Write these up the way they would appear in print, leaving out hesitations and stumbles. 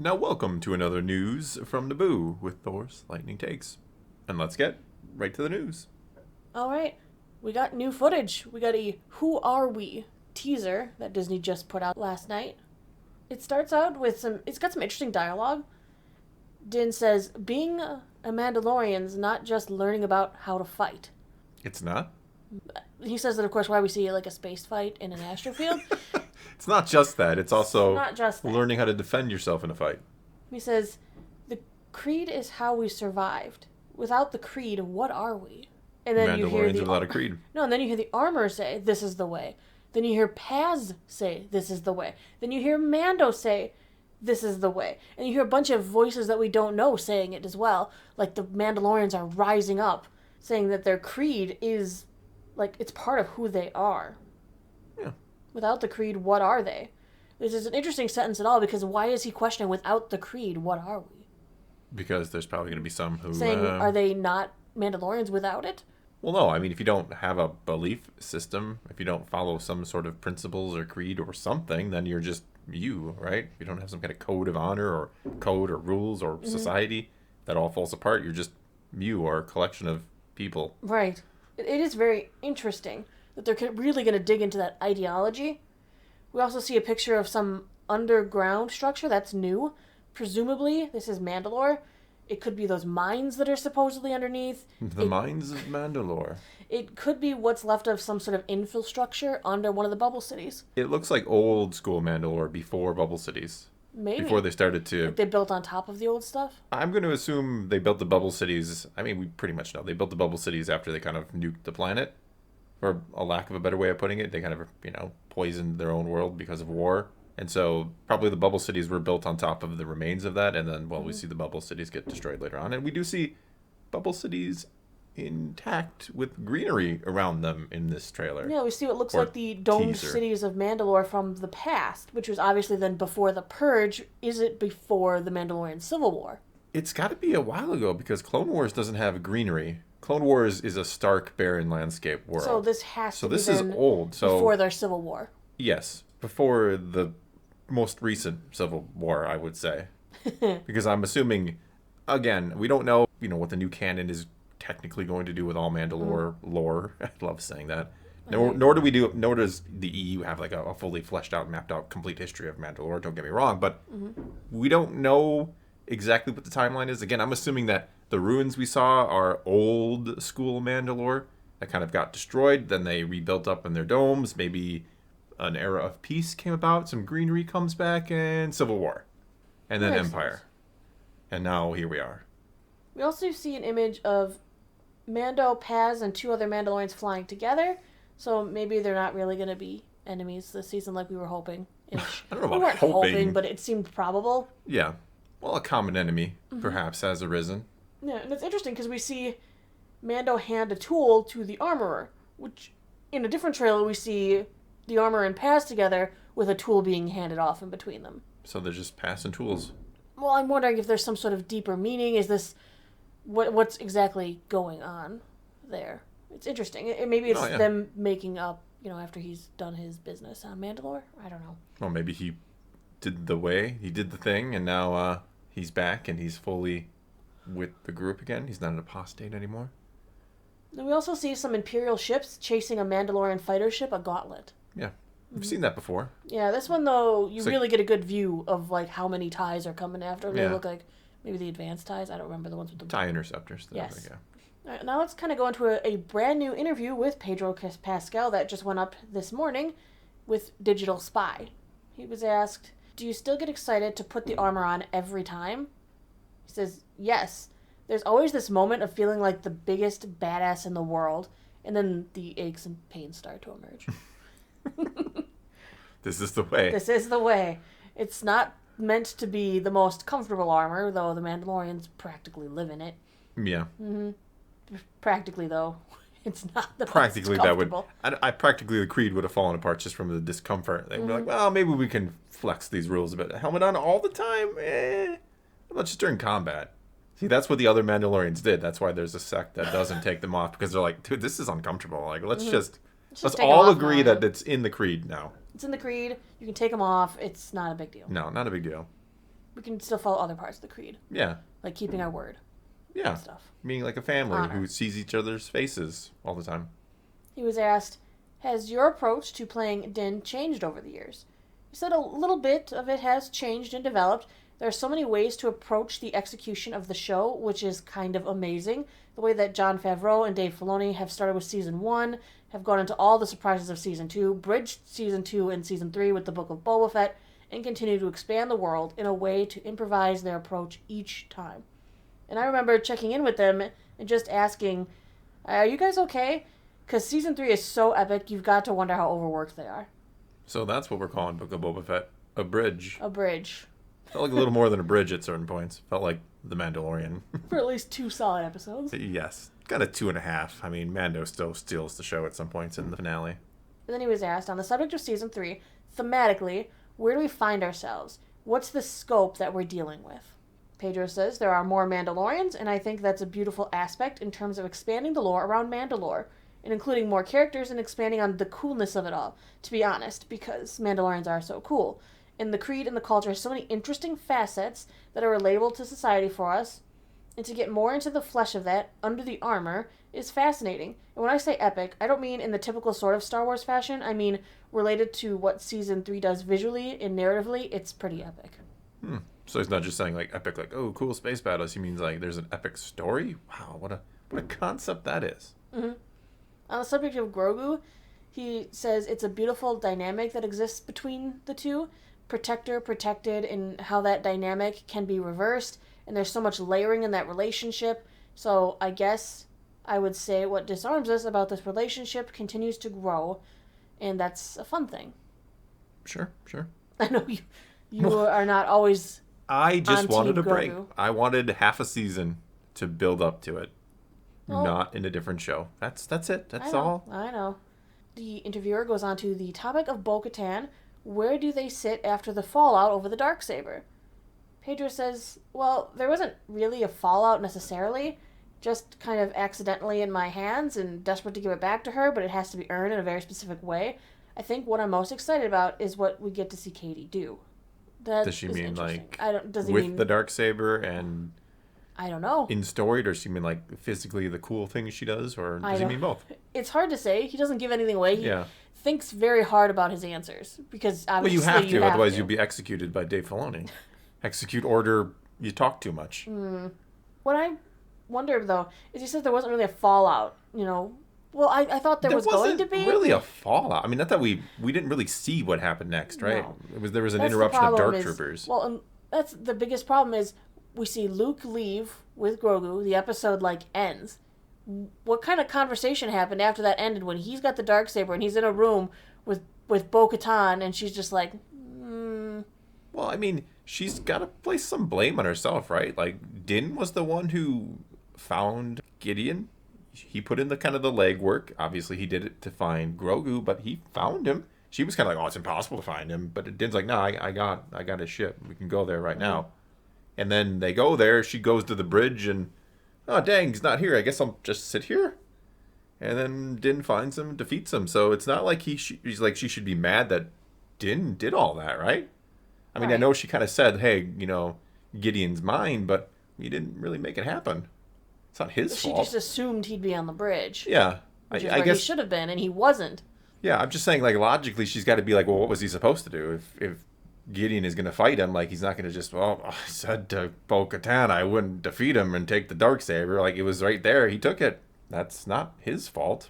Now welcome to another news from Naboo with Thor's Lightning Takes. And let's get right to the news. Alright, we got new footage. We got a Who Are We teaser that Disney just put out last night. It starts out with it's got some interesting dialogue. Din says, being a Mandalorian's not just learning about how to fight. It's not? He says that, of course, why we see like a space fight in an astrofield. It's not just that. It's also not just that. Learning how to defend yourself in a fight. He says, the creed is how we survived. Without the creed, what are we? And then you hear without a creed. No, and then you hear the armor say, this is the way. Then you hear Paz say, this is the way. Then you hear Mando say, this is the way. And you hear a bunch of voices that we don't know saying it as well. Like the Mandalorians are rising up, saying that their creed is, like, it's part of who they are. Yeah. Without the creed, what are they? This is an interesting sentence at all, because why is he questioning, without the creed, what are we? Because there's probably going to be some who... Saying, are they not Mandalorians without it? Well, no. I mean, if you don't have a belief system, if you don't follow some sort of principles or creed or something, then you're just you, right? If you don't have some kind of code of honor or code or rules or society, that all falls apart. You're just you or a collection of people. Right. It is very interesting that they're really going to dig into that ideology. We also see a picture of some underground structure that's new. Presumably, this is Mandalore. It could be those mines that are supposedly underneath. The mines of Mandalore. It could be what's left of some sort of infrastructure under one of the bubble cities. It looks like old school Mandalore before bubble cities. Maybe. Before they started to... Like they built on top of the old stuff? I'm going to assume they built the bubble cities... I mean, we pretty much know. They built the bubble cities after they kind of nuked the planet. For a lack of a better way of putting it. They kind of, poisoned their own world because of war. And so probably the bubble cities were built on top of the remains of that. And then, we see the bubble cities get destroyed later on. And we do see bubble cities intact with greenery around them in this trailer. Yeah, we see what looks like the domed cities of Mandalore from the past, which was obviously then before the Purge. Is it before the Mandalorian Civil War? It's got to be a while ago because Clone Wars doesn't have greenery. Clone Wars is a stark, barren landscape world. So this has to be this is old. So before their Civil War. Yes, before the most recent Civil War, I would say. Because I'm assuming, again, we don't know, what the new canon is technically going to do with all Mandalore lore. I love saying that. Nor does the EU have like a fully fleshed out, mapped out, complete history of Mandalore. Don't get me wrong, but we don't know exactly what the timeline is. Again, I'm assuming that the ruins we saw are old school Mandalore that kind of got destroyed. Then they rebuilt up in their domes. Maybe an era of peace came about. Some greenery comes back, and Civil War, and then Empire, and now here we are. We also see an image of Mando, Paz, and two other Mandalorians flying together. So maybe they're not really going to be enemies this season like we were hoping. I don't know about hoping, but it seemed probable. Yeah. Well, a common enemy, perhaps, has arisen. Yeah, and it's interesting because we see Mando hand a tool to the armorer, which in a different trailer we see the armorer and Paz together with a tool being handed off in between them. So they're just passing tools. Well, I'm wondering if there's some sort of deeper meaning. Is this... What's exactly going on there? It's interesting. Maybe it's them making up, after he's done his business on Mandalore. I don't know. Well, maybe he did the thing, and now he's back and he's fully with the group again. He's not an apostate anymore. And we also see some Imperial ships chasing a Mandalorian fighter ship, a Gauntlet. Yeah, we've seen that before. Yeah, this one, though, you really get a good view of, like, how many TIEs are coming after. They look like... Maybe the advanced TIEs. I don't remember the ones with the... TIE interceptors. Yes. All right, now let's kind of go into a brand new interview with Pedro Pascal that just went up this morning with Digital Spy. He was asked, do you still get excited to put the armor on every time? He says, yes. There's always this moment of feeling like the biggest badass in the world, and then the aches and pains start to emerge. This is the way. This is the way. It's not meant to be the most comfortable armor, though the Mandalorians practically live in it. Yeah. Practically, though, it's not the practically most comfortable. That would... I practically, the creed would have fallen apart just from the discomfort. They'd be like, well, maybe we can flex these rules a bit. Helmet on all the time? How about just during combat? See, that's what the other Mandalorians did. That's why there's a sect that doesn't take them off, because they're like, dude, this is uncomfortable. Like, let's all agree that it's in the creed now. It's in the creed. You can take them off. It's not a big deal. No, not a big deal. we can still follow other parts of the creed. Yeah. Like keeping our word. Yeah. And stuff. Being like a family Honor. who sees each other's faces all the time. He was asked, has your approach to playing Din changed over the years? He said a little bit of it has changed and developed. There are so many ways to approach the execution of the show, which is kind of amazing. The way that Jon Favreau and Dave Filoni have started with Season 1, have gone into all the surprises of Season 2, bridged Season 2 and Season 3 with the Book of Boba Fett, and continue to expand the world in a way to improvise their approach each time. And I remember checking in with them and just asking, are you guys okay? Because Season 3 is so epic, you've got to wonder how overworked they are. So that's what we're calling Book of Boba Fett. A bridge. A bridge. Felt like a little more than a bridge at certain points. Felt like The Mandalorian. For at least 2 solid episodes. Yes. Kind of 2.5. I mean, Mando still steals the show at some points in the finale. And then he was asked, on the subject of Season 3, thematically, where do we find ourselves? What's the scope that we're dealing with? Pedro says there are more Mandalorians, and I think that's a beautiful aspect in terms of expanding the lore around Mandalore, and including more characters and expanding on the coolness of it all, to be honest, because Mandalorians are so cool. And the creed and the culture has so many interesting facets that are relatable to society for us, and to get more into the flesh of that, under the armor, is fascinating. And when I say epic, I don't mean in the typical sort of Star Wars fashion, I mean related to what Season 3 does visually and narratively, it's pretty epic. So he's not just saying like epic, like, oh, cool space battles. He means like there's an epic story? Wow, what a concept that is. Mm-hmm. On the subject of Grogu, he says it's a beautiful dynamic that exists between the two. Protector, protected, and how that dynamic can be reversed. And there's so much layering in that relationship. So I guess I would say what disarms us about this relationship continues to grow. And that's a fun thing. Sure. I know you are not always I just wanted a break. Grogu. I wanted half a season to build up to it. Well, not in a different show. That's it. That's all. I know. The interviewer goes on to the topic of bo-katan. Where do they sit after the fallout over the Darksaber? Pedro says, well, there wasn't really a fallout necessarily, just kind of accidentally in my hands and desperate to give it back to her, but it has to be earned in a very specific way. I think what I'm most excited about is what we get to see Katie do. That Does she is mean interesting. like Does he with mean the Darksaber and I don't know. in story, or does she mean like physically the cool things she does, or does he mean both? It's hard to say. He doesn't give anything away. He thinks very hard about his answers because obviously you have to, otherwise you'll be executed by Dave Filoni. Execute order. You talk too much. What I wonder though is he said there wasn't really a fallout. You know, well I thought there was going to be really a fallout. I mean, not that we didn't really see what happened next, right? No. There was an That's interruption of Dark is, Troopers. Well, that's the biggest problem is we see Luke leave with Grogu. The episode ends. What kind of conversation happened after that ended when he's got the Darksaber and he's in a room with bo-katan and she's just like, Well, I mean, she's got to place some blame on herself, right? Like, Din was the one who found Gideon. He put in the kind of the legwork. Obviously, he did it to find Grogu, but he found him. She was kind of like, oh, it's impossible to find him. But Din's like, no, I got his ship. We can go there right now. And then they go there. She goes to the bridge and, oh, dang, he's not here. I guess I'll just sit here. And then Din finds him, defeats him. So it's not like he's like she should be mad that Din did all that, right? I mean, right. I know she kind of said, hey, Gideon's mine, but he didn't really make it happen. It's not his fault. She just assumed he'd be on the bridge. Yeah. Which is where he should have been, and he wasn't. Yeah, I'm just saying, like, logically, she's got to be like, well, what was he supposed to do? If Gideon is going to fight him, like, he's not going to just, well, I said to bo-katan I wouldn't defeat him and take the Darksaber. Like, it was right there. He took it. That's not his fault.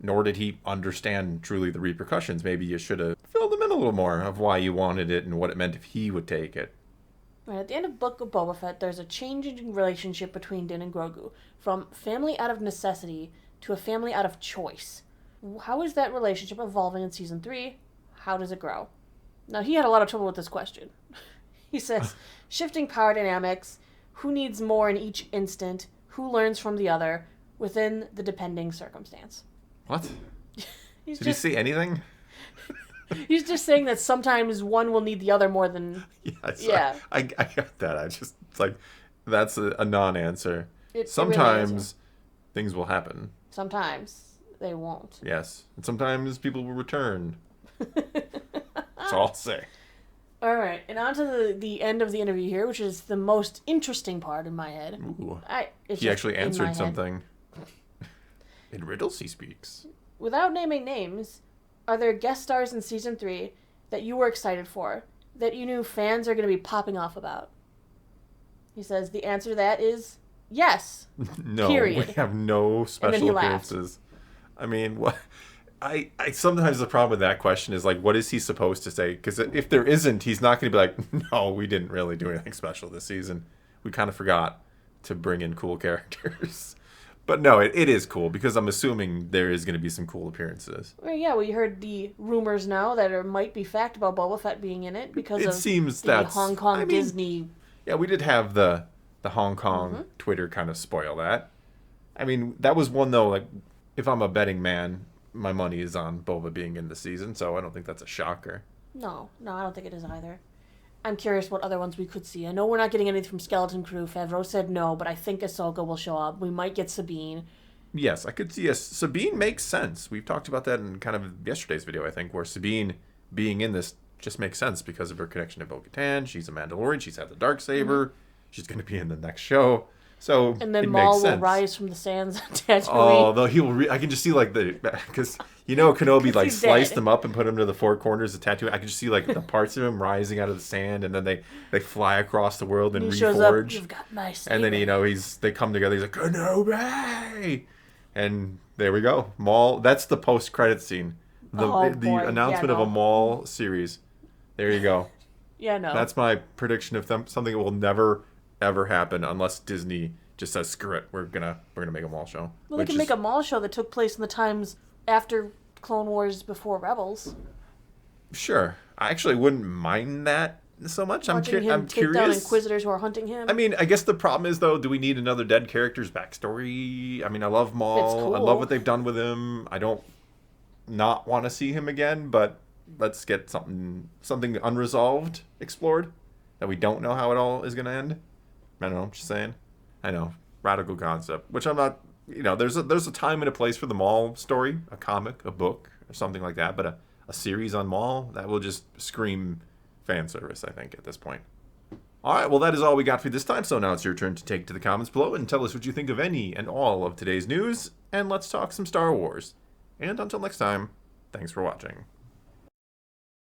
Nor did he understand truly the repercussions. Maybe you should have filled him in a little more of why you wanted it and what it meant if he would take it. Right, at the end of Book of Boba Fett, there's a changing relationship between Din and Grogu, from family out of necessity to a family out of choice. How is that relationship evolving in Season 3? How does it grow? Now, he had a lot of trouble with this question. He says, shifting power dynamics, who needs more in each instant, who learns from the other, within the depending circumstance. What? Did he say anything? He's just saying that sometimes one will need the other more than... Yeah. I got that. It's like, that's a non-answer. Sometimes really things will happen. Sometimes they won't. Yes. And sometimes people will return. That's all I'll say. All right, and on to the end of the interview here, which is the most interesting part in my head. Ooh. It's He just actually in my answered head. something. In riddles he speaks. Without naming names, are there guest stars in season 3 that you were excited for, that you knew fans are going to be popping off about? He says the answer to that is yes. No, Period. we have no then special he laughed. appearances. I mean, what? I sometimes the problem with that question is like, what is he supposed to say? Because if there isn't, he's not going to be like, no, we didn't really do anything special this season. We kind of forgot to bring in cool characters. But no, it is cool because I'm assuming there is going to be some cool appearances. Well, yeah, we heard the rumors now that there might be fact about Boba Fett being in it because It of seems the that's Hong Kong I mean, Disney. Yeah, we did have the Hong Kong Twitter kind of spoil that. I mean, that was one though. Like, if I'm a betting man, my money is on Boba being in the season, so I don't think that's a shocker. No, I don't think it is either. I'm curious what other ones we could see. I know we're not getting anything from Skeleton Crew. Favreau said no, but I think Ahsoka will show up. We might get Sabine. Yes, I could see Sabine makes sense. We've talked about that in kind of yesterday's video, I think, where Sabine being in this just makes sense because of her connection to bo-katan. She's a Mandalorian. She's had the Darksaber. She's going to be in the next show. So And then it Maul makes will sense. rise from the sands on Tatooine. Oh, though I can just see like because Kenobi like he's sliced dead. him up and put him to the four corners of Tatooine. I can just see like the parts of him rising out of the sand, and then they fly across the world and He shows up, reforge. you've got my saber. And then they come together. He's like Kenobi, and there we go. Maul. That's the post credit scene. The boy. announcement Yeah, of a no. Maul series. There you go. Yeah, no. That's my prediction of something that will never ever happen unless Disney just says screw it. We're gonna make a Maul show. Well, they can make a Maul show that took place in the times after Clone Wars, before Rebels. Sure. I actually wouldn't mind that so much. Watching him I'm take down curious. Inquisitors who are hunting him. I mean, I guess the problem is though, do we need another dead character's backstory? I mean, I love Maul. It's cool. I love what they've done with him. I don't not want to see him again, but let's get something unresolved explored that we don't know how it all is going to end. I don't know. I'm just saying. I know. Radical concept, which I'm not. There's a time and a place for the Maul story, a comic, a book, or something like that. But a series on Maul that will just scream fan service, I think, at this point. All right, well, that is all we got for you this time. So now it's your turn to take to the comments below and tell us what you think of any and all of today's news, and let's talk some Star Wars. And until next time, thanks for watching.